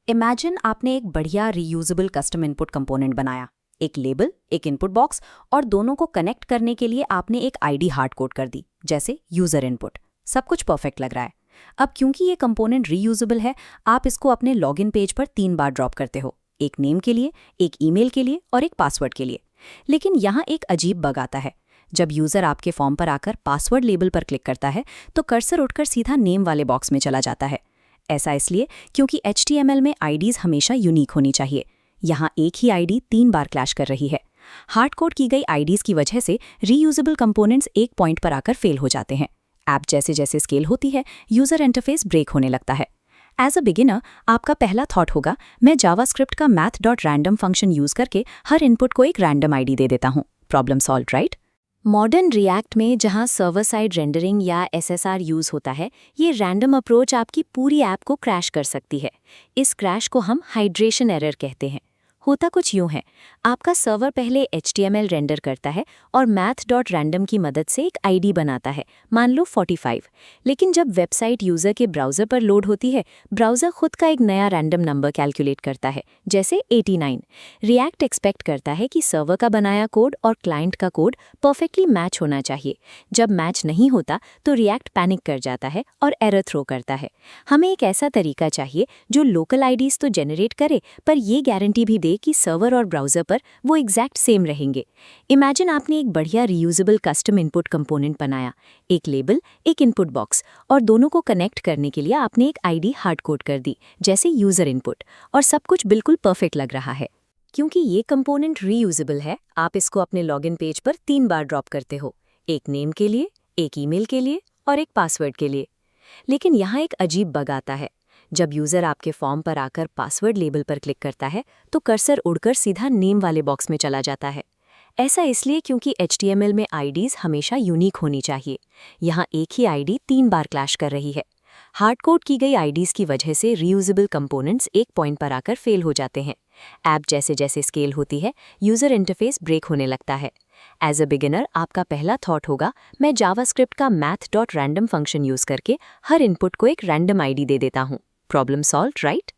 Imagine आपने एक बढ़िया रीयूजेबल कस्टम इनपुट कंपोनेंट बनाया। एक लेबल, एक इनपुट बॉक्स और दोनों को कनेक्ट करने के लिए आपने एक आईडी हार्ड कोड कर दी, जैसे यूजर इनपुट। सब कुछ परफेक्ट लग रहा है। अब क्योंकि ये कंपोनेंट रीयूजेबल है, आप इसको अपने लॉगिन पेज पर 3 बार ड्रॉप करते हो, एक नेम के लिए, एक ईमेल के लिए और एक पासवर्ड के लिए। लेकिन यहाँ एक अजीब बग आता है। जब यूजर आपके फॉर्म पर आकर पासवर्ड लेबल पर क्लिक करता है तो कर्सर उठकर सीधा नेम वाले बॉक्स में चला जाता है। ऐसा इसलिए क्योंकि HTML में आईडीज हमेशा यूनिक होनी चाहिए। यहाँ एक ही आईडी 3 बार क्लैश कर रही है। हार्ड कोड की गई आईडीज की वजह से रीयूजेबल कंपोनेंट्स एक पॉइंट पर आकर फेल हो जाते हैं। ऐप जैसे जैसे स्केल होती है, यूजर इंटरफेस ब्रेक होने लगता है। एज अ बिगिनर, आपका पहला थॉट होगा, मैं जावास्क्रिप्ट का math.random फंक्शन यूज करके हर इनपुट को एक रैंडम आईडी दे देता हूँ। Problem solve, right? Modern react में जहां सर्वर साइड रेंडरिंग या SSR यूज होता है, ये रैंडम अप्रोच आपकी पूरी ऐप को क्रैश कर सकती है। इस क्रैश को हम हाइड्रेशन एरर कहते हैं। होता कुछ यूं है, आपका सर्वर पहले HTML रेंडर करता है और math.random की मदद से एक आईडी बनाता है, मान लो 45। लेकिन जब वेबसाइट यूजर के ब्राउजर पर लोड होती है, ब्राउजर खुद का एक नया रैंडम नंबर कैलकुलेट करता है, जैसे 89। रिएक्ट एक्सपेक्ट करता है कि सर्वर का बनाया कोड और क्लाइंट का कोड परफेक्टली मैच होना चाहिए। जब मैच नहीं होता तो रिएक्ट पैनिक कर जाता है और एरर थ्रो करता है। हमें एक ऐसा तरीका चाहिए जो लोकल आईडीज तो जनरेट करे, पर ये गारंटी भी दे कि सर्वर और ब्राउजर पर वो एग्जैक्ट सेम रहेंगे। इमेजिन आपने एक बढ़िया रीयूजेबल कस्टम इनपुट कंपोनेंट बनाया, एक लेबल, एक इनपुट बॉक्स, और दोनों को कनेक्ट करने के लिए आपने एक आईडी हार्ड कोड कर दी, जैसे यूजर इनपुट, और सब कुछ बिल्कुल परफेक्ट लग रहा है। क्योंकि ये कंपोनेंट रीयूजेबल है, आप इसको अपने लॉगिन पेज पर 3 बार ड्रॉप करते हो, एक नेम के लिए, एक ईमेल के लिए और एक पासवर्ड के लिए। लेकिन यहाँ एक अजीब बग आता है। जब यूजर आपके फॉर्म पर आकर पासवर्ड लेबल पर क्लिक करता है तो कर्सर उड़कर सीधा नेम वाले बॉक्स में चला जाता है। ऐसा इसलिए क्योंकि HTML में आईडीज हमेशा यूनिक होनी चाहिए। यहाँ एक ही आईडी 3 बार क्लैश कर रही है। हार्ड कोड की गई आईडीज की वजह से रीयूजेबल कंपोनेंट्स एक पॉइंट पर आकर फेल हो जाते हैं। ऐप जैसे जैसे स्केल होती है, यूजर इंटरफेस ब्रेक होने लगता है। एज अ बिगिनर, आपका पहला थॉट होगा, मैं जावास्क्रिप्ट का math.random फंक्शन यूज करके हर इनपुट को एक रैंडम आईडी दे देता हूँ। Problem solve, right?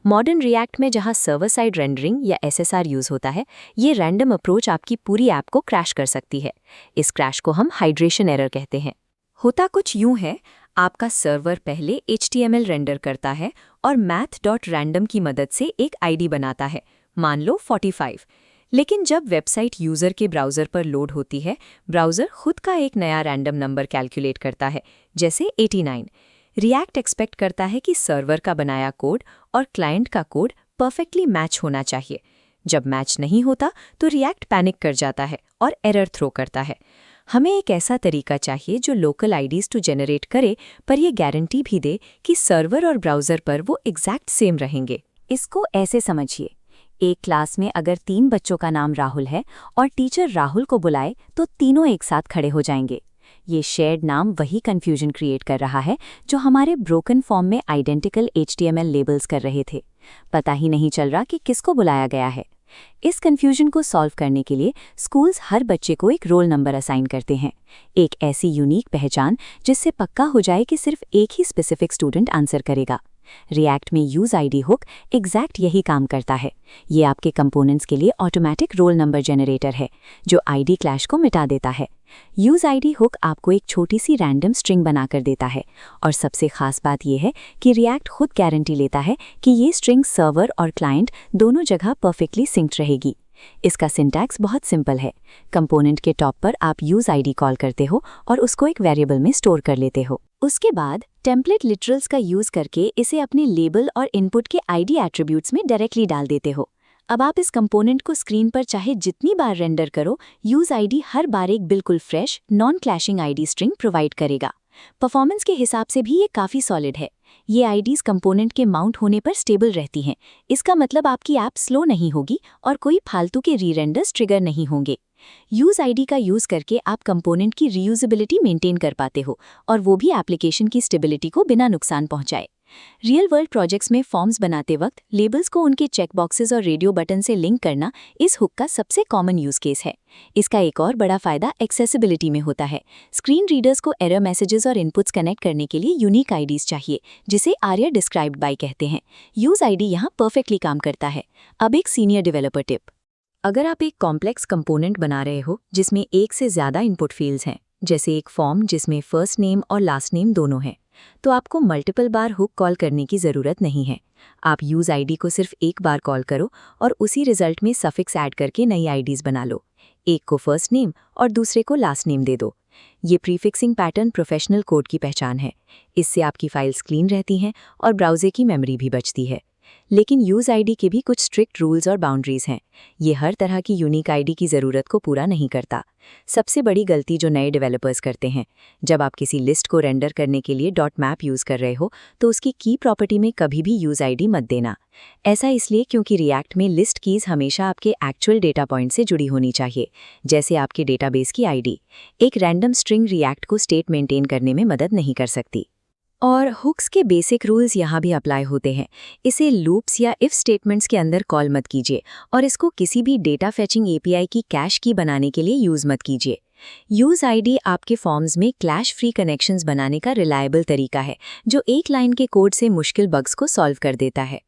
Modern react में जहां सर्वर साइड रेंडरिंग या SSR यूज होता है, ये रैंडम अप्रोच आपकी पूरी ऐप को क्रैश कर सकती है। इस क्रैश को हम हाइड्रेशन एरर कहते हैं। होता कुछ यूं है, आपका सर्वर पहले HTML रेंडर करता है और math.random की मदद से एक आईडी बनाता है, मान लो 45। लेकिन जब वेबसाइट यूजर के ब्राउजर पर लोड होती है, ब्राउजर खुद का एक नया रैंडम नंबर कैलकुलेट करता है, जैसे 89। रिएक्ट एक्सपेक्ट करता है कि सर्वर का बनाया कोड और क्लाइंट का कोड परफेक्टली मैच होना चाहिए। जब मैच नहीं होता तो रिएक्ट पैनिक कर जाता है और एरर थ्रो करता है। हमें एक ऐसा तरीका चाहिए जो लोकल आईडीज तो जनरेट करे, पर यह गारंटी भी दे कि सर्वर और ब्राउजर पर वो एग्जैक्ट सेम रहेंगे। इसको ऐसे समझिए, एक क्लास में अगर 3 बच्चों का नाम राहुल है और टीचर राहुल को बुलाए तो तीनों एक साथ खड़े हो जाएंगे। ये शेयर्ड नाम वही कंफ्यूजन क्रिएट कर रहा है जो हमारे ब्रोकन फॉर्म में आइडेंटिकल HTML लेबल्स कर रहे थे। पता ही नहीं चल रहा कि किसको बुलाया गया है। इस कंफ्यूजन को सॉल्व करने के लिए स्कूल्स हर बच्चे को एक रोल नंबर असाइन करते हैं, एक ऐसी यूनिक पहचान जिससे पक्का हो जाए कि सिर्फ एक ही स्पेसिफिक स्टूडेंट आंसर करेगा। रिएक्ट में यूज आईडी हुक एग्जैक्ट यही काम करता है। ये आपके कंपोनेंट्स के लिए ऑटोमेटिक रोल नंबर जनरेटर है जो आईडी क्लैश को मिटा देता है। यूज आईडी हुक आपको एक छोटी सी रैंडम स्ट्रिंग बनाकर देता है, और सबसे खास बात यह है कि रिएक्ट खुद गारंटी लेता है कि ये स्ट्रिंग सर्वर और क्लाइंट दोनों जगह परफेक्टली सिंक्ड रहेगी। इसका सिंटैक्स बहुत सिंपल है। कंपोनेंट के टॉप पर आप यूज आईडी कॉल करते हो और उसको एक वेरिएबल में स्टोर कर लेते हो। उसके बाद टेम्पलेट लिटरल्स का यूज करके इसे अपने लेबल और इनपुट के आईडी एट्रीब्यूट्स में डायरेक्टली डाल देते हो। अब आप इस कंपोनेंट को स्क्रीन पर चाहे जितनी बार रेंडर करो, यूज आईडी हर बार एक बिल्कुल fresh, non clashing ID string provide करेगा। परफॉर्मेंस के हिसाब से भी ये काफ़ी सॉलिड है। ये आईडीज कंपोनेंट के माउंट होने पर स्टेबल रहती हैं। इसका मतलब आपकी ऐप स्लो नहीं होगी और कोई फालतू के री-रेंडर्स ट्रिगर नहीं होंगे। यूज आईडी का यूज करके आप कंपोनेंट की रीयूजेबिलिटी मेंटेन कर पाते हो, और वो भी एप्लीकेशन की स्टेबिलिटी को बिना नुकसान पहुंचाए। रियल वर्ल्ड प्रोजेक्ट्स में फॉर्म्स बनाते वक्त लेबल्स को उनके चेकबॉक्सेस और रेडियो बटन से लिंक करना इस हुक का सबसे कॉमन यूज केस है। इसका एक और बड़ा फायदा एक्सेसिबिलिटी में होता है। स्क्रीन रीडर्स को एरर मैसेजेस और इनपुट्स कनेक्ट करने के लिए यूनिक आईडीज चाहिए, जिसे आर्या डिस्क्राइब्ड बाय कहते हैं। यूज आईडी यहाँ परफेक्टली काम करता है। अब एक सीनियर डेवलपर टिप। अगर आप एक कॉम्प्लेक्स कंपोनेंट बना रहे हो जिसमें एक से ज़्यादा इनपुट फील्ड्स हैं, जैसे एक फॉर्म जिसमें फर्स्ट नेम और लास्ट नेम दोनों हैं, तो आपको मल्टीपल बार हुक कॉल करने की ज़रूरत नहीं है। आप यूज़ आईडी को सिर्फ एक बार कॉल करो और उसी रिजल्ट में सफिक्स ऐड करके नई आईडीज़ बना लो। एक को फर्स्ट नेम और दूसरे को लास्ट नेम दे दो। ये प्रीफिक्सिंग पैटर्न प्रोफेशनल कोड की पहचान है। इससे आपकी फाइल्स क्लीन रहती हैं और ब्राउज़र की मेमोरी भी बचती है। लेकिन यूज़ आईडी के भी कुछ स्ट्रिक्ट रूल्स और बाउंड्रीज हैं। ये हर तरह की यूनिक आईडी की ज़रूरत को पूरा नहीं करता। सबसे बड़ी गलती जो नए डेवलपर्स करते हैं, जब आप किसी लिस्ट को रेंडर करने के लिए .map यूज़ कर रहे हो तो उसकी की प्रॉपर्टी में कभी भी यूज़ आईडी मत देना। ऐसा इसलिए क्योंकि रिएक्ट में लिस्ट कीज़ हमेशा आपके एक्चुअल डेटा पॉइंट से जुड़ी होनी चाहिए, जैसे आपके डेटाबेस की आईडी। एक रैंडम स्ट्रिंग रिएक्ट को स्टेट मेंटेन करने में मदद नहीं कर सकती। और हुक्स के बेसिक रूल्स यहाँ भी अप्लाई होते हैं। इसे लूप्स या इफ स्टेटमेंट्स के अंदर कॉल मत कीजिए और इसको किसी भी डेटा फेचिंग एपीआई की कैश की बनाने के लिए यूज़ मत कीजिए। यूज़ आईडी आपके फॉर्म्स में क्लैश फ्री कनेक्शंस बनाने का रिलायबल तरीका है, जो एक लाइन के कोड से मुश्किल बग्स को सॉल्व कर देता है।